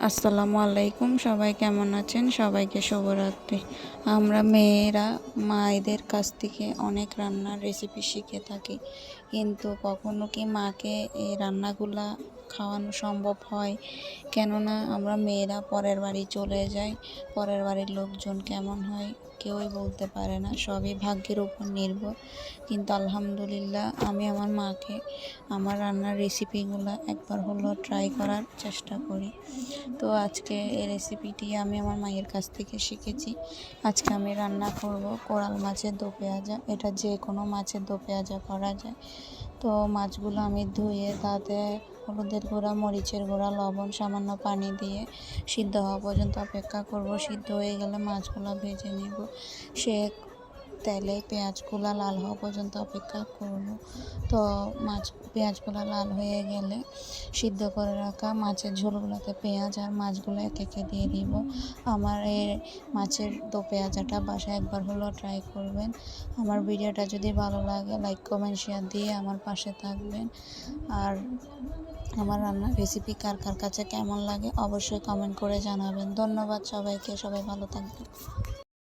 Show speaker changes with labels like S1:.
S1: আসসালামু আলাইকুম, সবাই কেমন আছেন? সবাইকে শুভরাত্রি। আমরা মেয়েরা মায়েদের কাছ থেকে অনেক রান্নার রেসিপি শিখে থাকি, কিন্তু কখনো কি মাকে এই রান্নাগুলা খাওয়ানো সম্ভব হয়? কেননা আমরা মেয়েরা পরের বাড়ি চলে যাই, পরের বাড়ির লোকজন কেমন হয় কেউই বলতে পারে না, সবই ভাগ্যের উপর নির্ভর। কিন্তু আলহামদুলিল্লাহ আমি আমার মাকে আমার রান্নার রেসিপিগুলো একবার হলেও ট্রাই করার চেষ্টা করি। তো আজকে এই রেসিপিটি আমি আমার মায়ের কাছ থেকে শিখেছি। আজকে আমি রান্না করব কোরাল মাছের দো পেঁয়াজা। এটা যে কোনো মাছের দো পেঁয়াজা করা যায়। তো মাছগুলো আমি ধুয়ে তাতে হলুদের গুঁড়া, মরিচের গুঁড়া, লবণ, সামান্য পানি দিয়ে সিদ্ধ হওয়া পর্যন্ত অপেক্ষা করব। সিদ্ধ হয়ে গেলে মাছগুলো ভেজে নেব। সে তেলে পেঁয়াজগুলো লাল হওয়া পর্যন্ত অপেক্ষা করব। তো পেঁয়াজগুলো লাল হয়ে গেলে সিদ্ধ করে রাখা মাছের ঝোলগুলোতে পেঁয়াজ আর মাছগুলো একে একে দিয়ে দিব। আমার এই মাছের দো পেঁয়াজাটা বাসায় একবার হলেও ট্রাই করবেন। আমার ভিডিওটা যদি ভালো লাগে লাইক, কমেন্ট, শেয়ার দিয়ে আমার পাশে থাকবেন। আর আমার রান্নার রেসিপি কার কার কাছে কেমন লাগে অবশ্যই কমেন্ট করে জানাবেন। ধন্যবাদ সবাইকে, সবাই ভালো থাকবেন।